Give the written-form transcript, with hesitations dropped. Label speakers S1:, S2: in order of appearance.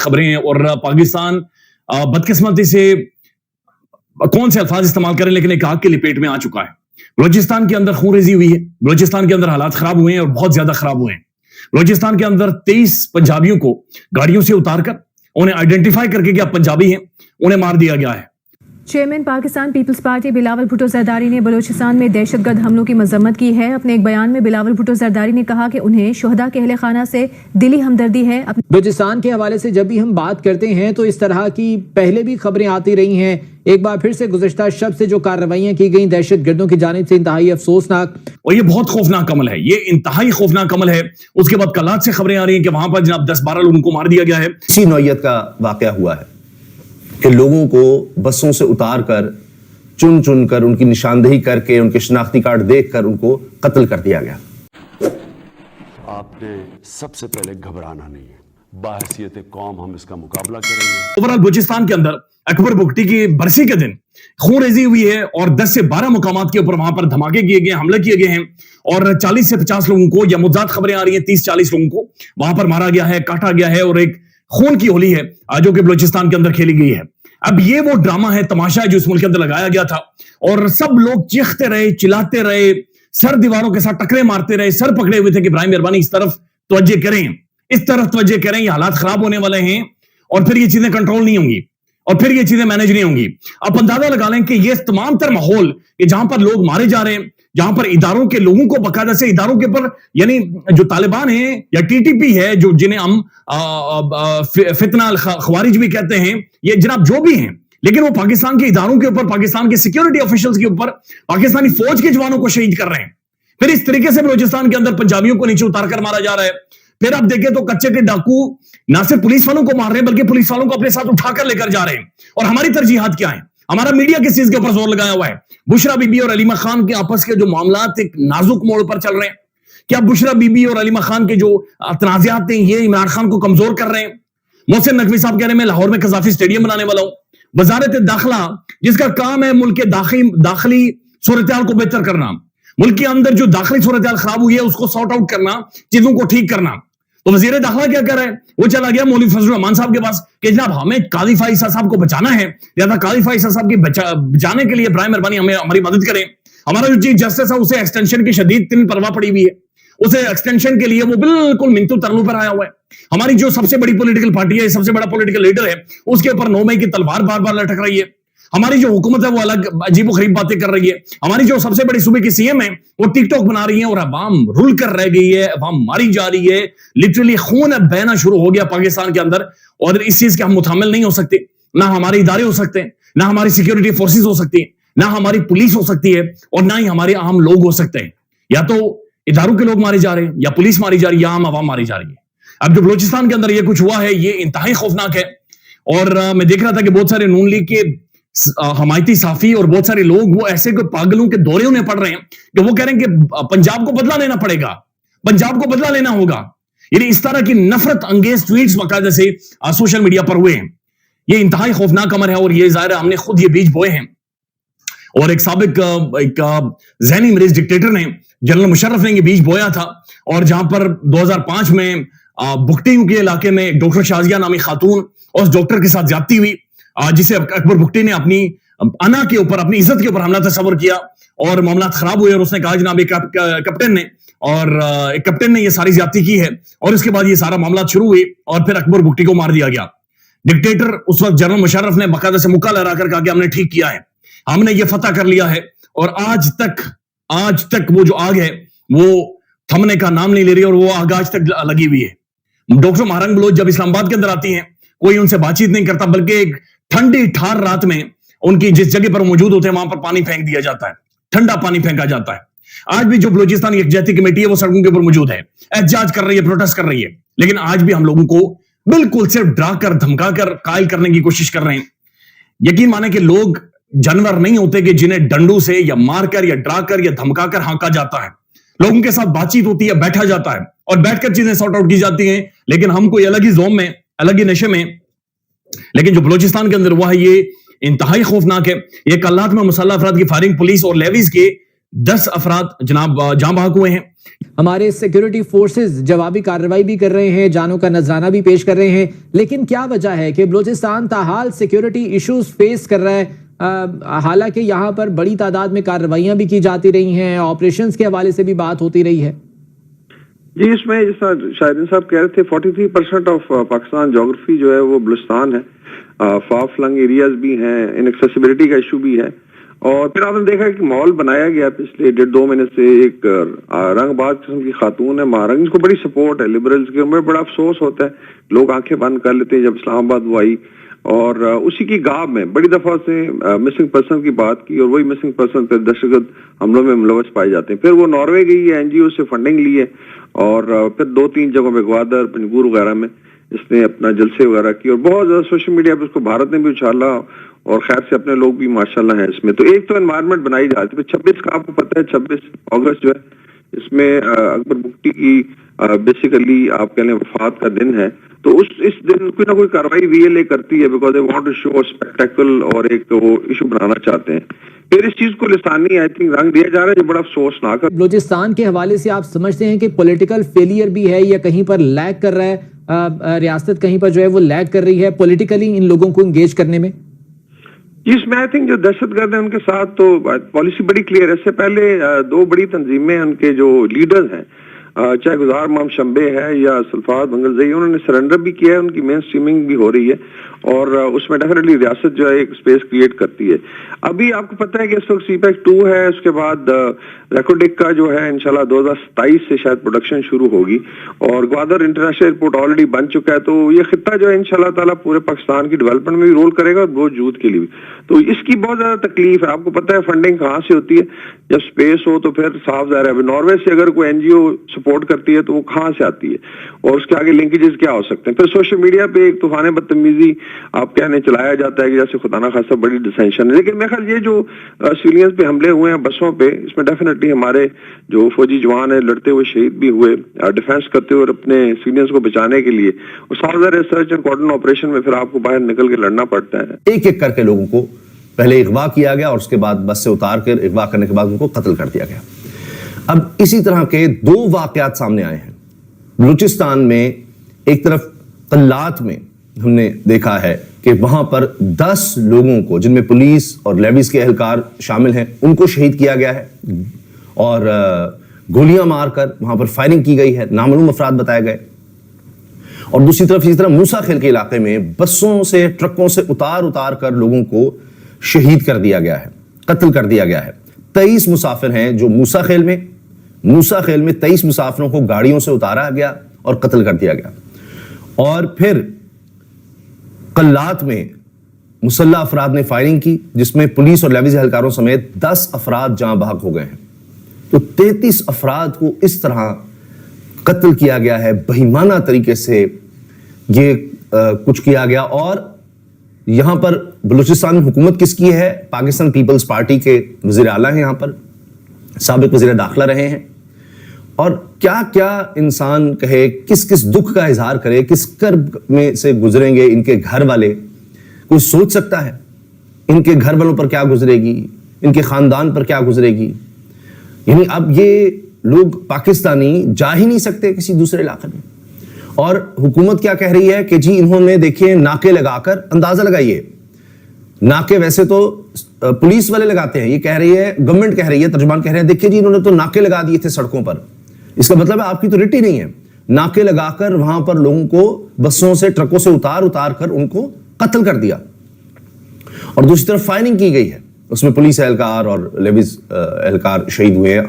S1: खबरें हैं और पाकिस्तान बदकिस्मती से कौन से अल्फाज इस्तेमाल करें लेकिन एक आग के लपेट में आ चुका है। बलूचिस्तान के अंदर खूनरेजी हुई है, बलूचिस्तान के अंदर हालात खराब हुए हैं और बहुत ज्यादा खराब हुए हैं। बलूचिस्तान के अंदर 23 पंजाबियों को गाड़ियों से उतारकर उन्हें आइडेंटिफाई करके कि आप पंजाबी हैं, उन्हें मार दिया गया है।
S2: Chairman Pakistan peoples party Bilawal Bhutto Zardari ने बलूचिस्तान में दहशतगर्द हमलों की मजम्मत की है। अपने एक बयान में बिलावल भुट्टो जरदारी ने कहा कि उन्हें शुहदा के अहले खाना से दिली हमदर्दी है।
S3: बलूचिस्तान के हवाले से जब भी हम बात करते हैं तो इस तरह की पहले भी खबरें आती रही हैं। एक बार फिर से गुज़श्ता शब से जो कार्रवाइयां की गई दहशतगर्दों की जानिब से इंतहाई अफसोसनाक,
S1: और ये बहुत खौफनाक अमल है, ये इंतहाई खौफनाक अमल है। उसके बाद कलात से खबरें आ रही हैं कि वहां पर जनाब 10-12 लोगों को मार दिया गया है।
S4: इसी नौयत का वाकया हुआ है कि लोगों को बसों से उतार कर चुन चुन कर उनकी निशानदेही करके उनके शनाख्ती कार्ड देखकर उनको कत्ल कर दिया गया।
S5: आपने सबसे पहले घबराना नहीं है, बाहसियत कौम हम इसका मुकाबला करेंगे।
S1: ओवरऑल बलूचिस्तान के अंदर अकबर बुगटी की बरसी के दिन खूनरेजी हुई है और 10 से 12 मुकामात के ऊपर वहां पर धमाके किए गए, हमले किए गए हैं और 40 से 50 लोगों को, या मुद्दात खबरें आ रही हैं 30-40 लोगों को वहां पर मारा गया है, काटा गया है और एक खून की होली है जो कि बलूचिस्तान के अंदर खेली गई है। अब ये वो ड्रामा है, तमाशा है जो इस मुल्क के अंदर लगाया गया था और सब लोग चीखते रहे, चिल्लाते रहे, सर दीवारों के साथ टकरे मारते रहे, सर पकड़े हुए थे कि भाई मेहरबानी इस तरफ तवज्जो करें, इस तरफ तवज्जो करें, ये हालात खराब होने वाले हैं और फिर ये चीजें कंट्रोल नहीं होंगी और फिर ये चीजें मैनेज नहीं होंगी। आप अंदाजा लगा लें कि ये तमाम तर माहौल कि जहां पर लोग मारे जा रहे हैं, जहां पर इदारों के लोगों को बकायदा से इदारों के ऊपर, यानी जो तालिबान है या टीटीपी है, जो जिन्हें हम फितना खवारिज भी कहते हैं, ये जनाब जो भी हैं, लेकिन वो पाकिस्तान के इदारों के ऊपर, पाकिस्तान के सिक्योरिटी ऑफिशियल्स के ऊपर, पाकिस्तानी फौज के जवानों को शहीद कर रहे हैं। फिर इस तरीके से बलूचिस्तान के अंदर पंजाबियों को नीचे उतार कर मारा जा रहा है। फिर आप देखें तो कच्चे के डाकू ना सिर्फ पुलिस वालों को मार रहे हैं बल्कि पुलिस वालों को अपने साथ उठाकर लेकर जा रहे हैं। और हमारी तरजीहात क्या है, हमारा मीडिया किस चीज के ऊपर जोर लगाया हुआ है? बुशरा बीबी और अलीमा खान के आपस के जो मामलात एक नाजुक मोड़ पर चल रहे हैं, क्या बुशरा बीबी और अलीमा खान के जो तनाज़ात हैं ये इमरान खान को कमजोर कर रहे हैं? मोहसिन नकवी साहब कह रहे हैं मैं लाहौर में कज़ाफी स्टेडियम बनाने वाला हूं। वजारत दाखिला जिसका काम है मुल्क के दाखिली सूरत-ए-हाल को बेहतर करना, मुल्क के अंदर जो दाखिली सूरत-ए-हाल खराब हुई है उसको सॉर्ट आउट करना, चीजों को ठीक करना, तो वजीर दाखिला क्या कर रहा है? वो चला गया मौलवी फजलुर रहमान साहब के पास कि जनाब हमें काजी फाइसा साहब को बचाना है, लिहाजा काजी फाइसा साहब की बचाने के लिए बराए मेहरबानी हमें हमारी मदद करें। हमारा जो चीफ जस्टिस है उसे एक्सटेंशन की शदीद तीन परवाह पड़ी हुई है, उसे एक्सटेंशन के लिए वो बिल्कुल मिंतू तरलू पर आया हुआ है। हमारी जो सबसे बड़ी पॉलिटिकल पार्टी है, सबसे बड़ा पॉलिटिकल लीडर है, उसके ऊपर 9 मई की तलवार बार बार लटक रही है। हमारी जो हुकूमत है वो अलग अजीब गरीब बातें कर रही है। हमारी जो सबसे बड़ी सूबे की सीएम है वो टिकटॉक बना रही है और अवाम रुल कर रह गई है, अवाम मारी जा रही है। लिटरली खून अब बहना शुरू हो गया पाकिस्तान के अंदर और इस चीज के हम मुतामिल नहीं हो सकते। ना हमारे इदारे हो सकते हैं, ना हमारी सिक्योरिटी फोर्सेस हो सकती है, ना हमारी पुलिस हो सकती है और ना ही हमारे आम लोग हो सकते हैं। या तो इदारों के लोग मारे जा रहे हैं, या पुलिस मारी जा रही है, या आम आवाम मारी जा रही है। अब जो बलूचिस्तान के अंदर ये कुछ हुआ है ये इंतहाई खौफनाक है। और मैं देख रहा था कि बहुत सारे नून लीग के हमायती साफी और बहुत सारे लोग वो ऐसे कोई पागलों के दौरे उन्हें पड़ रहे हैं कि वो कह रहे हैं कि पंजाब को बदला लेना पड़ेगा, पंजाब को बदला लेना होगा। यानी इस तरह की नफरत अंगेज ट्वीट्स बाकायदे से सोशल मीडिया पर हुए हैं। ये इंतहाई खौफनाक अमर है और ये जाहिर है हमने खुद ये बीज बोए हैं। और एक साबिक ज़हनी मरीज डिक्टेटर ने, जनरल मुशर्रफ ने ये बीज बोया था। और जहां पर 2005 में बुगटी के इलाके में डॉक्टर शाजिया नामी खातून और उस डॉक्टर के साथ ज्यादती हुई, जिसे अकबर बुगटी ने अपनी अना के ऊपर, अपनी इज्जत के ऊपर हमला तस्वर किया और मामला खराब हुए और उसने कहा जनाब एक कैप्टन ने ये सारी ज्यादती की है। और इसके बाद ये सारा मामला शुरू हुई और फिर अकबर बुगटी को मार दिया गया। डिक्टेटर उस वक्त जनरल मुशर्रफ ने बाकायदा से मुक्का लहरा कर कहा कि हमने ठीक किया है, हमने ये फतह कर लिया है। और आज तक वो जो आग है वो थमने का नाम नहीं ले रही और वो आग आज तक लगी हुई है। डॉक्टर महारंग बलोच जब इस्लामाबाद के अंदर आती हैं कोई उनसे बातचीत नहीं करता, बल्कि एक ठंडी ठार रात में उनकी जिस जगह पर मौजूद होते हैं वहां पर पानी फेंक दिया जाता है, ठंडा पानी फेंका जाता है। आज भी जो बलूचिस्तान यकजहती कमेटी है वो सड़कों के ऊपर मौजूद है, एहतजाज कर रही है, प्रोटेस्ट कर रही है, लेकिन आज भी हम लोगों को बिल्कुल सिर्फ डराकर धमकाकर कायल करने की कोशिश कर रहे हैं। यकीन माने कि लोग जानवर नहीं होते कि जिन्हें डंडू से या मारकर या डराकर या धमकाकर हाँका जाता है। लोगों के साथ बातचीत होती है, बैठा जाता है और बैठकर चीजें सॉर्ट आउट की जाती हैं। लेकिन हम कोई अलग ही जोम में, अलग ही नशे में, लेकिन जो बलूचिस्तान के अंदर हुआ है ये इंतहाई खौफनाक है। ये कल्लात में मुसल्लह अफराद की फायरिंग, पुलिस और लेवीज के 10 अफराद जनाब जान बहक हुए हैं।
S3: हमारे सिक्योरिटी फोर्सेस जवाबी कार्रवाई भी कर रहे हैं, जानों का नजराना भी पेश कर रहे हैं, लेकिन क्या वजह है कि बलूचिस्तान ताहाल सिक्योरिटी इश्यूज फेस कर रहा है? हालांकि यहाँ पर बड़ी तादाद में कार्रवाइयां भी की जाती रही हैं, ऑपरेशंस के हवाले से भी बात होती रही है।
S6: जी, इसमें जैसा शाहिद साहब कह रहे थे 43% ऑफ पाकिस्तान जोग्राफी जो है वो बलूचिस्तान है, फार फ्लंग एरियाज भी हैं, इनएक्सेसिबिलिटी का इशू भी है। और फिर आपने देखा कि माहौल बनाया गया पिछले 1.5-2 महीने से, एक रंगबाज किस्म की खातून है महारंग, जिसको बड़ी सपोर्ट है लिबरल्स की, उनमें बड़ा अफसोस होता है, लोग आंखें बंद कर लेते हैं जब इस्लामाबाद वो आई, और उसी की गाब में बड़ी दफा से मिसिंग पर्सन की बात की, और वही मिसिंग पर्सन फिर दहशतगर्द हमलों में मुलवस पाए जाते हैं। फिर वो नॉर्वे गई है, एनजीओ से फंडिंग ली है, और फिर 2-3 जगहों पे ग्वादर, पंजगुर वगैरह में इसने अपना जलसे वगैरह की, और बहुत ज्यादा सोशल मीडिया पे उसको भारत ने भी उछाला, और खैर से अपने लोग भी माशाल्लाह हैं इसमें। तो एक तो एनवायरनमेंट बनाई जाती है। 26 का आपको पता है, 26 अगस्त जो है, इसमें अकबर बुगटी की बेसिकली आप कह लें वफात का दिन है। तो इस दिन कोई ना कोई कार्रवाई वीएलए करती है, because they want to show spectacle, और एक वो इशू बनाना चाहते हैं। फिर इस चीज को लिसानी आई थिंक रंग दिया जा रहा है, जो बड़ा अफसोसनाक है।
S3: बलूचिस्तान के हवाले से आप समझते हैं कि पॉलिटिकल फेलियर भी है, या कहीं पर लैग कर रहा है, रियासत कहीं पर जो है वो लैग कर रही है पॉलिटिकली इन लोगों को एंगेज करने में?
S6: इसमें आई थिंक जो दहशतगर्द है उनके साथ तो पॉलिसी बड़ी क्लियर है। इससे पहले 2 बड़ी तंजीमें, उनके जो लीडर्स हैं, चाहे गुजार माम शंबे है या सल्फात बंगलजई, उन्होंने सरेंडर भी किया है, उनकी मेन स्ट्रीमिंग भी हो रही है, और उसमें डेफिनेटली रियासत जो है एक स्पेस क्रिएट करती है। अभी आपको पता है कि इस वक्त सीपैक 2 है, उसके बाद रेकोडिक का जो है इंशाल्लाह 2027 से शायद प्रोडक्शन शुरू होगी, और ग्वादर इंटरनेशनल एयरपोर्ट ऑलरेडी बन चुका है। तो ये खित्ता जो है इंशाल्लाह ताला पूरे पाकिस्तान की डेवलपमेंट में भी रोल करेगा, और बहुत यूथ के लिए भी। तो इसकी बहुत ज्यादा तकलीफ है। आपको पता है फंडिंग कहाँ से होती है, जब स्पेस हो तो फिर साफ ज़ाहिर है। नॉर्वे से अगर कोई एनजीओ सपोर्ट करती है तो वो कहाँ से आती है, और उसके आगे लिंकेजेस क्या हो सकते हैं। फिर सोशल मीडिया पे एक तूफान बदतमीजी आप कहने चलाया जाता है कि जैसे खुदा ना खासा बड़ी डिसेंशन है, लेकिन मेरे ख्याल ये जो सिविलियंस पे हमले हुए हैं बसों पे, इसमें डेफिनेटली हमारे जो फौजी जवान है लड़ते हुए शहीद भी हुए, डिफेंस करते हुए और अपने सिविलियंस को बचाने के लिए, और साथ सर्च एंड कॉर्डन ऑपरेशन में फिर आपको बाहर निकल के लड़ना पड़ता है।
S4: एक एक करके लोगों को पहले अगवा किया गया, और उसके बाद बस से उतार कर अगवा करने के बाद उनको कत्ल कर दिया गया। अब इसी तरह के 2 वाकयात सामने आए हैं बलूचिस्तान में। एक तरफ कल्लात में हमने देखा है कि वहां पर 10 लोगों को, जिनमें पुलिस और लेविस के एहलकार शामिल हैं, उनको शहीद किया गया है, और गोलियां मारकर वहां पर फायरिंग की गई है, नामालूम अफराद बताए गए। और दूसरी तरफ इसी तरह मूसा खेल के इलाके में बसों से, ट्रकों से उतार कर लोगों को शहीद कर दिया गया है, कत्ल कर दिया गया है। 23 मुसाफिर हैं जो मूसा खेल में 23 मुसाफिरों को गाड़ियों से उतारा गया और कत्ल कर दिया गया। और फिर कल्लात में मुसल्ला अफराद ने फायरिंग की, जिसमें पुलिस और लेविस एहलकारों समेत 10 अफराद जाँ बहक हो गए हैं। तो 33 अफराद को इस तरह कत्ल किया गया है, बेईमाना तरीके से ये कुछ किया गया। और यहां पर बलूचिस्तान में हुकूमत किसकी है? पाकिस्तान पीपल्स पार्टी के वज़ीर आला हैं, यहां पर साबिक वज़ीर दाखिला रहे हैं। और क्या क्या इंसान कहे, किस किस दुख का इजहार करे, किस कर्ब में से गुजरेंगे इनके घर वाले, कोई सोच सकता है? इनके घर वालों पर क्या गुजरेगी, इनके खानदान पर क्या गुजरेगी। यानी अब ये लोग पाकिस्तानी जा ही नहीं सकते किसी दूसरे इलाके में। और हुकूमत क्या कह रही है कि जी इन्होंने देखिए नाके लगाकर, अंदाजा लगाइए, नाके वैसे तो पुलिस वाले लगाते हैं, ये कह रही है, गवर्नमेंट कह रही है, तर्जुमान कह रहे हैं देखिए जी इन्होंने तो नाके लगा दिए थे सड़कों पर। इसका मतलब है आपकी तो रिट ही नहीं है। नाके लगाकर वहां पर लोगों को बसों से, ट्रकों से उतार कर उनको कत्ल कर दिया। और दूसरी तरफ फायरिंग की गई है, उसमें पुलिस एहलकार और लेविस एहलकार शहीद हुए हैं।